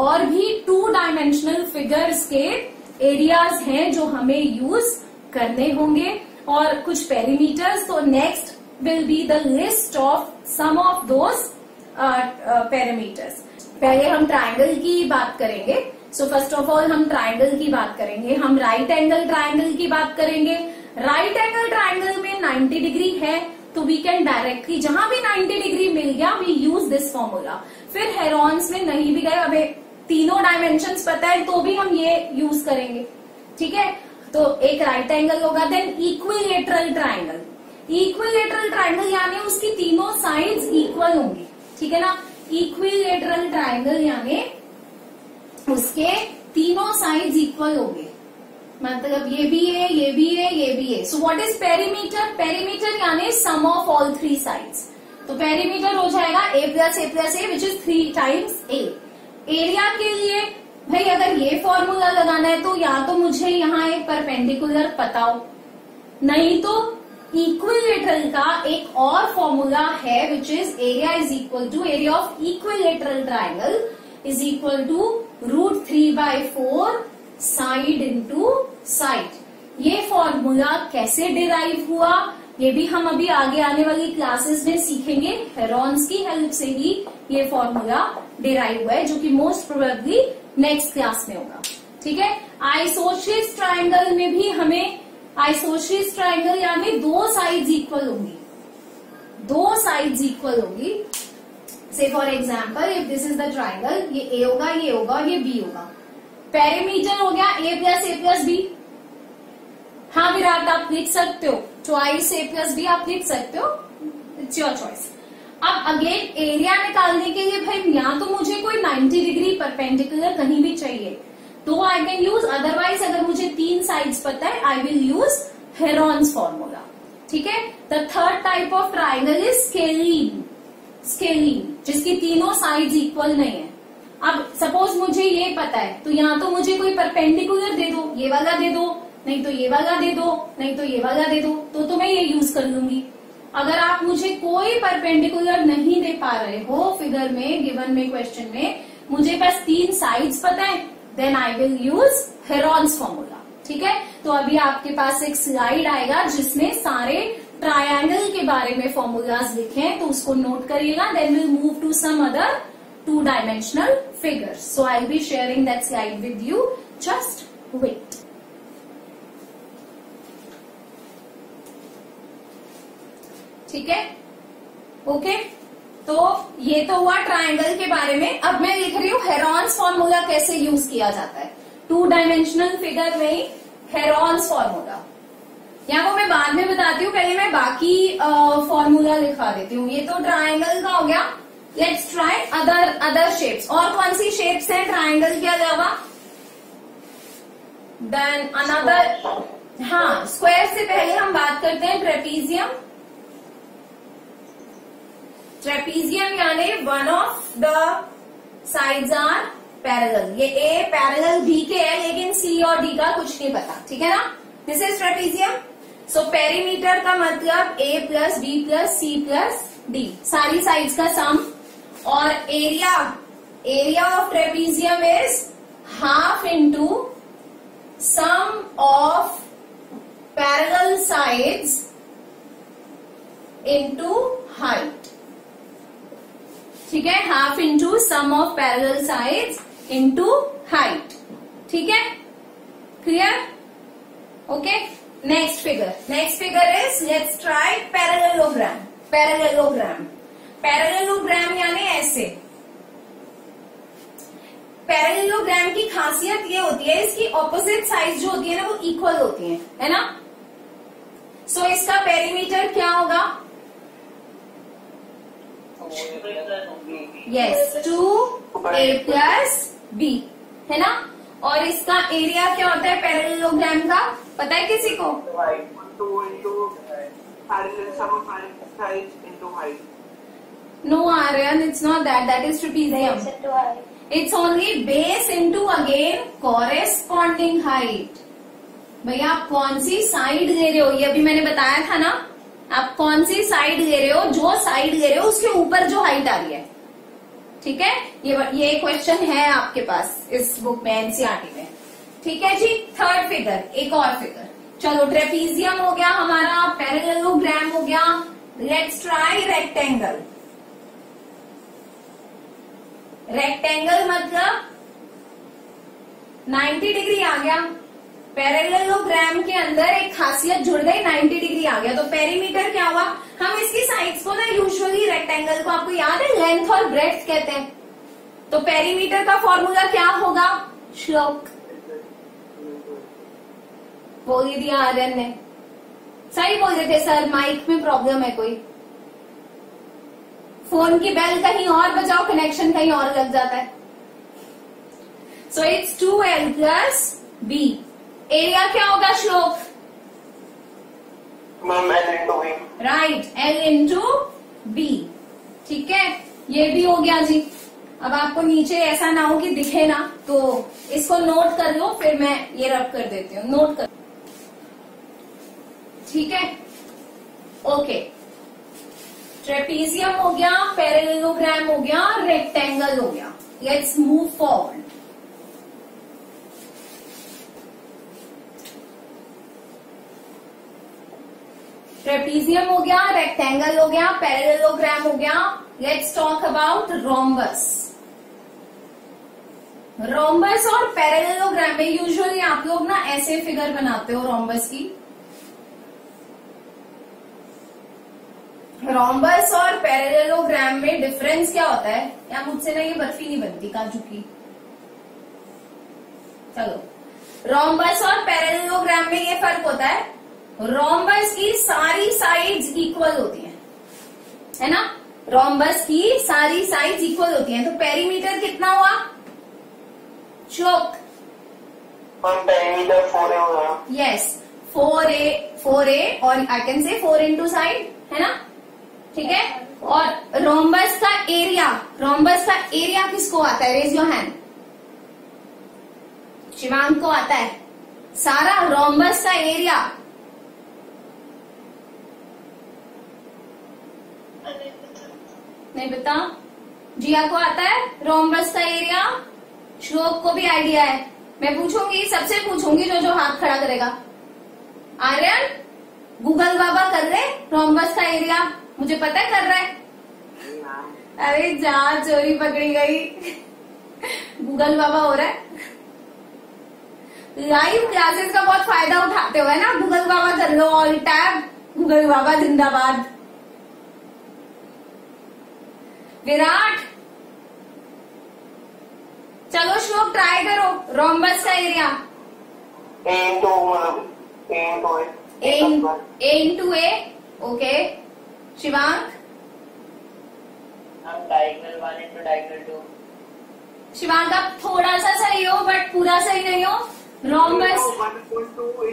और भी 2 dimensional figures के एरियाज हैं जो हमें यूज करने होंगे और कुछ पेरीमीटर्स। तो next will be the list of some of those perimeters. पहले हम ट्राइंगल की बात करेंगे। सो फर्स्ट ऑफ ऑल हम ट्राइंगल की बात करेंगे, हम राइट एंगल ट्राइंगल की बात करेंगे। राइट एंगल ट्राइंगल में 90 डिग्री है तो वी कैन डायरेक्टली, जहां भी 90 डिग्री मिल गया वी यूज दिस फॉर्मूला। फिर हेरॉन्स में नहीं भी गए, हमें तीनों डायमेंशंस पता है तो भी हम ये यूज करेंगे, ठीक है। तो एक राइट एंगल होगा। Then equilateral triangle. Equilateral triangle यानी उसकी तीनों साइड्स इक्वल होंगी, ठीक है ना। इक्विलेटरल ट्राइंगल यानी उसके तीनों साइड्स इक्वल होंगे, मतलब ये भी है, ये भी है, ये भी है। So what is perimeter? Perimeter यानी सम ऑफ ऑल 3 साइड्स। तो पेरीमीटर हो जाएगा a plus a plus A which is 3 times a। Area के लिए भाई अगर ये फॉर्मूला लगाना है तो या तो मुझे यहाँ एक परपेंडिकुलर पता हो, नहीं तो इक्विलेटरल का एक और फॉर्मूला है which is area is equal to area of equilateral triangle is equal to √3/4 side into side. ये फॉर्मूला कैसे डिराइव हुआ ये भी हम अभी आगे आने वाली क्लासेस में सीखेंगे। हेरॉन्स की हेल्प से ही ये फॉर्मूला डिराइव हुआ है जो कि मोस्ट प्रोबेबली नेक्स्ट क्लास में होगा, ठीक है। आइसोसेलेस ट्राइंगल में भी हमें आइसोसेलेस ट्राइंगल यानी 2 साइड्स इक्वल होंगी, 2 साइड्स इक्वल होंगी। से for example if this is the triangle, ये ए होगा, ये होगा, ये बी होगा। पेरीमीटर हो गया a plus a plus b. हाँ विराट आप लिख सकते हो, ट्वाइस ए प्लस बी आप लिख सकते हो, इट्स योर चॉइस। अब अगेन एरिया निकालने के लिए भाई या तो मुझे कोई 90 डिग्री परपेंडिकुलर कहीं भी चाहिए तो आई कैन यूज, अदरवाइज अगर मुझे 3 साइड्स पता है आई विल यूज हेरॉन्स फॉर्मूला, ठीक है। The third type of triangle is scalene. Scalene जिसकी तीनों साइड्स इक्वल नहीं है। अब सपोज मुझे ये पता है तो या तो मुझे कोई परपेंडिकुलर दे दो, ये वाला दे दो, नहीं तो ये वाला दे दो, नहीं तो ये वाला दे दो, तो मैं ये यूज कर लूंगी। अगर आप मुझे कोई परपेंडिकुलर नहीं दे पा रहे हो फिगर में, गिवन में, क्वेश्चन में, मुझे बस 3 साइड्स पता है, then I will use Heron's formula, ठीक है। तो अभी आपके पास एक स्लाइड आएगा जिसमें सारे ट्रायंगल के बारे में फॉर्मूलाज लिखे हैं, तो उसको नोट करिएगा। Then will move to some other 2 dimensional figures. So I'll be sharing that slide with you. Just wait. ठीक है, ओके। तो ये तो हुआ ट्राइंगल के बारे में। अब मैं लिख रही हूँ हेरॉन्स फॉर्मूला कैसे यूज किया जाता है 2 डायमेंशनल फिगर में। हेरॉन्स फॉर्मूला यहाँ को मैं बाद में बताती हूँ, पहले मैं बाकी फॉर्मूला लिखा देती हूँ। ये तो ट्राइंगल का हो गया। Let's try other shapes. और कौन सी शेप्स हैं ट्राइंगल के अलावा? देन अनदर, हाँ स्क्वायर से पहले हम बात करते हैं ट्रेपीजियम। ट्रेपीजियम यानी one of the sides are parallel. ये ए पैरेलल बी के है लेकिन सी और डी का कुछ नहीं पता, ठीक है ना। This is trapezium. So perimeter का मतलब A plus B plus C plus D, सारी साइड्स का सम। और area of trapezium is half into sum of parallel sides into height, ठीक है। Half into sum of parallel sides into height, ठीक है, clear, okay. Next figure is let's try parallelogram. Parallelogram यानी ऐसे। Parallelogram की खासियत ये होती है इसकी ऑपोजिट साइड जो होती है ना वो इक्वल होती है ना। सो इसका पेरीमीटर क्या होगा? यस, 2a प्लस b, है ना। और इसका एरिया क्या होता है पैरेललोग्राम का, पता है किसी को? No, Aryan, it's not that. That is trapezium. It's only base into again corresponding height. भैया आप कौन सी साइड ले रहे हो, ये अभी मैंने बताया था ना। आप कौन सी साइड ले रहे हो, जो साइड ले रहे हो उसके ऊपर जो हाइट आ रही है, ठीक है, ये क्वेश्चन है आपके पास इस बुक में, एनसीईआरटी में। ठीक है जी। थर्ड फिगर, एक और फिगर। चलो, ट्रेपीजियम हो गया हमारा, पैरेललोग्राम हो गया, लेट्स ट्राई रेक्टेंगल। रेक्टेंगल मतलब 90 डिग्री आ गया। पैरेललोग्राम के अंदर एक खासियत जुड़ गई, 90 डिग्री आ गया। तो पेरीमीटर क्या हुआ, हम इसकी साइड्स को ना यूजुअली रेक्टेंगल को, आपको याद है, लेंथ और ब्रेड्थ कहते हैं। तो पेरीमीटर का फॉर्मूला क्या होगा, श्लोक बोल दिया आर्यन ने, सही बोल रहे थे सर, माइक में प्रॉब्लम है कोई, फोन की बेल कहीं और बजाओ, कनेक्शन कहीं और लग जाता है। So it's 2L plus B। Area क्या होगा श्लोक, राइट, L इंटू B। ठीक है, ये भी हो गया जी। अब आपको नीचे ऐसा ना हो कि दिखे ना, तो इसको नोट कर लो, फिर मैं ये रब कर देती हूँ, नोट कर। ठीक है, ओके। ट्रेपीजियम हो गया, पैरेललोग्राम हो गया, रेक्टेंगल हो गया। Let's move forward. ट्रेपीजियम हो गया, रेक्टेंगल हो गया, पैरेललोग्राम हो गया। Let's talk about rhombus. Rhombus और पैरेललोग्राम में यूजुअली आप लोग ना ऐसे फिगर बनाते हो रोम्बस की। रोम्बस और पैरेललोग्राम में डिफरेंस क्या होता है, या मुझसे ना ये बर्फी नहीं बनती काजू की। चलो, रोम्बस और पैरेललोग्राम में ये फर्क होता है, रोम्बस की सारी साइड्स इक्वल होती हैं, है ना, रोम्बस की सारी साइड्स इक्वल होती हैं। तो पेरीमीटर कितना हुआ श्लोक, पेरीमीटर 4A हुआ। यस, 4A और I can say 4 into side, है ना, ठीक है। और रोम्बस का एरिया किसको आता है, रेज योर हैंड। शिवांग को आता है सारा रोम्बस का एरिया, नहीं पता, जिया को आता है रोम्बस का एरिया, श्लोक को भी आइडिया है। मैं पूछूंगी, सबसे पूछूंगी जो हाथ खड़ा करेगा। आर्यन, गूगल बाबा कर ले रोम्बस का एरिया, मुझे पता है कर रहा है। अरे जा, चोरी पकड़ी गई। गूगल बाबा हो रहा है। लाइव क्लासेस का बहुत फायदा उठाते हुए ना, गूगल बाबा कर लो, ऑल टैब गूगल बाबा जिंदाबाद। विराट, चलो श्लोक ट्राई करो, रोम्बस का area A into A, okay. Shivang, diagonal 1 into diagonal 2। Shivang आप थोड़ा सा सही हो बट पूरा सही नहीं हो। रोम्बस,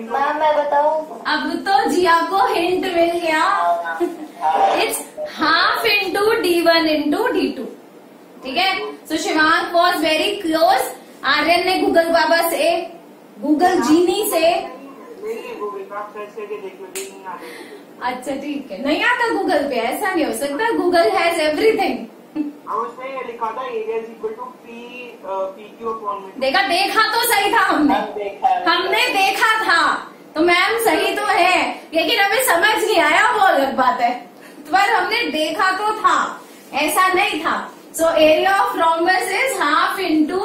मैम मैं बताऊं, अब तो जिया को हिंट मिल गया। It's half into D1 into D2। ठीक है, so Shivang was very close. Aryan ने गूगल बाबा से, गूगल जीनी से, अच्छा ठीक है, नहीं आता गूगल पे, ऐसा नहीं हो सकता, गूगल हैज एवरीथिंग। उसमें लिखा था area is equal to PQ upon में। देखा तो सही था, हमने देखा था, तो मैम सही तो है, लेकिन हमें समझ नहीं आया, वो अलग बात है, पर हमने देखा तो था, ऐसा नहीं था। So area of rhombus is half into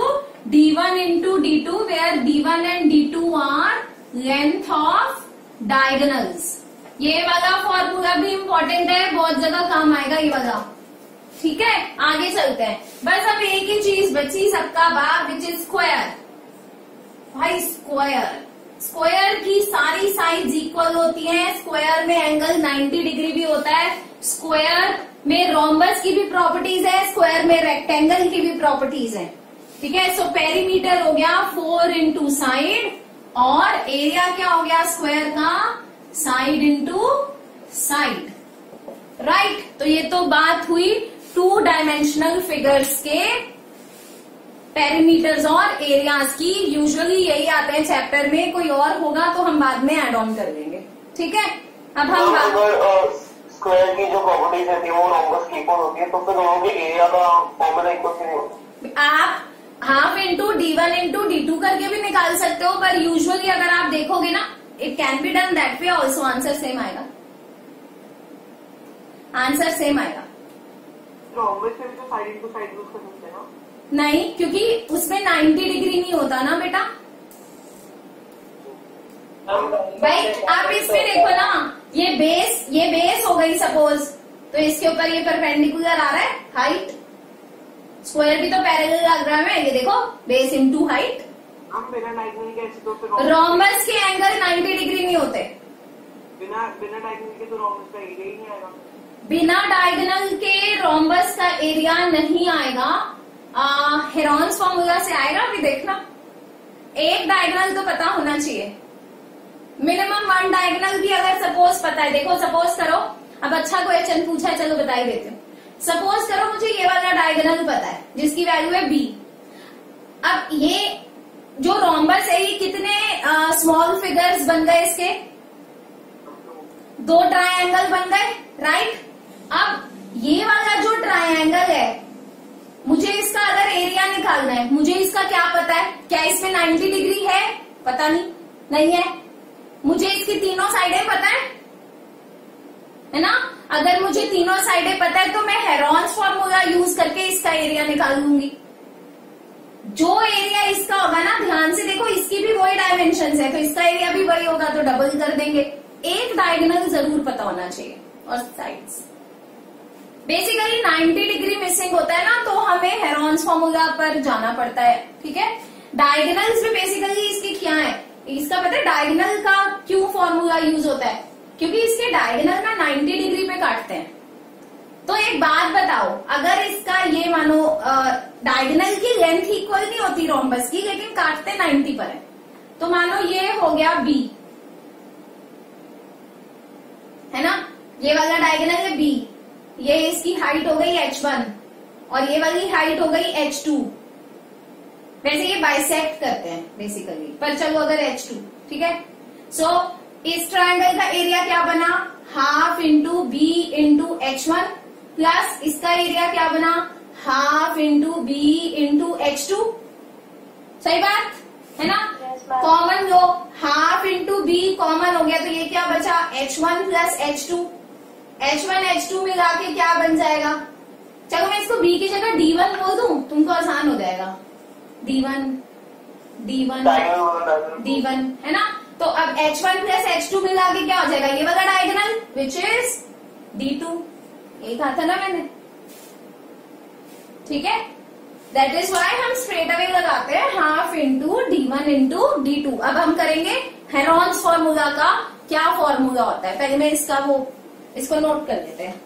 D1 into D2, where D1 and D2 are length of diagonals. ये वाला फॉर्मूला भी इम्पोर्टेंट है, बहुत जगह काम आएगा ये वाला। ठीक है, आगे चलते हैं। बस अब एक ही चीज बची सबका बाप, विच इज स्क्वायर। भाई स्क्वायर की सारी साइड्स इक्वल होती हैं, स्क्वायर में एंगल 90 डिग्री भी होता है, स्क्वायर में रोम्बस की भी प्रॉपर्टीज है, स्क्वायर में रेक्टेंगल की भी प्रॉपर्टीज है। ठीक है, सो पेरीमीटर हो गया 4 इंटू साइड, और एरिया क्या हो गया स्क्वायर का, साइड इंटू साइड, राइट। तो ये तो बात हुई 2 डायमेंशनल फिगर्स के पेरीमीटर्स और एरियाज की। यूजुअली यही आते हैं चैप्टर में, कोई और होगा तो हम बाद में ऐड ऑन कर लेंगे। ठीक है, अब हम स्क्वायर की जो प्रॉपर्टीज रहती है वो रोम्बस की इक्वल होती है, तो फिर दोनों के एरिया का फॉर्मूला इक्वल नहीं होता। आप half into D1 into D2 करके भी निकाल सकते हो, पर यूजुअली अगर आप देखोगे ना, it can be done that way also, answer same आएगा, आंसर सेम आएगा। रोम्बस से भी तो साइड इंटू साइड यूज कर सकते हैं ना? नहीं, क्योंकि उसमें 90 डिग्री नहीं होता ना बेटा। भाई आप इसमें देखो ना, ये बेस हो गई सपोज, तो इसके ऊपर ये परपेंडिकुलर आ रहा है हाइट, स्क्वायर भी तो पैरेललोग्राम है, ये देखो बेस इनटू हाइट। हम बिना डायगोनल के ऐसे तो फिर रोम्बस के एंगल 90 डिग्री नहीं होते। बिना डायगोनल के तो रोम्बस का एरिया ही नहीं आएगा। बिना डायगोनल के रोम्बस का एरिया नहीं आएगा, हेरॉन्स फॉर्मूला से आएगा। अभी देखना, एक डायगोनल तो पता होना चाहिए, मिनिमम 1 डायगोनल भी अगर सपोज पता है। देखो सपोज करो, अब अच्छा क्वेश्चन पूछा है, चलो बता ही देती हूँ। सपोज करो मुझे ये वाला डायगोनल पता है जिसकी वैल्यू है b। अब ये जो रोम्बस है ये कितने स्मॉल फिगर्स बन गए, इसके 2 ट्रायंगल बन गए, राइट। अब ये वाला जो ट्रायंगल है, मुझे इसका अगर एरिया निकालना है, मुझे इसका क्या पता है? क्या इसमें 90 डिग्री है? पता नहीं है। मुझे इसकी तीनों साइडें पता है ना। अगर मुझे तीनों साइडें पता है तो मैं हेरॉन्स फॉर्मूला यूज करके इसका एरिया निकाल लूंगी। जो एरिया इसका होगा ना, ध्यान से देखो, इसकी भी वही डायमेंशंस है, तो इसका एरिया भी वही होगा, तो डबल कर देंगे। एक डायगोनल जरूर पता होना चाहिए और साइड्स। बेसिकली 90 डिग्री मिसिंग होता है ना, तो हमें हेरॉन्स फॉर्मूला पर जाना पड़ता है, ठीक है। डायगोनल्स में बेसिकली इसकी क्या है, इसका पता है डायगोनल का क्यों फॉर्मूला यूज होता है, क्योंकि इसके डायगोनल ना 90 डिग्री पे काटते हैं। तो एक बात बताओ, अगर इसका ये मानो डायगोनल की लेंथ इक्वल नहीं होती रोम्बस की, लेकिन काटते 90 पर है, तो मानो ये हो गया B, है ना। ये वाला डायगोनल है B, ये इसकी हाइट हो गई H1 और ये वाली हाइट हो गई H2। वैसे ये बाइसेक्ट करते हैं बेसिकली, पर चलो अगर H2, ठीक है। सो इस ट्रायंगल का एरिया क्या बना, half into B into H1 plus इसका एरिया क्या बना, half into B into H2। सही बात है ना। कॉमन लो, हाफ इंटू B कॉमन हो गया, तो ये क्या बचा, H1 plus H2। H1 H2 मिला के क्या बन जाएगा, चलो मैं इसको B की जगह D1 बोल दूं, तुमको आसान हो जाएगा। D1 है ना। तो अब H1 प्लस H2 मिला के क्या हो जाएगा, ये वाला डायगोनल विच इज D2। एक कहा था ना मैंने, ठीक है। दैट इज वाई हम स्ट्रेट अवे लगाते हैं half into D1 into D2। अब हम करेंगे हेरॉन्स फॉर्मूला का क्या फॉर्मूला होता है। पहले मैं इसको नोट कर लेते हैं।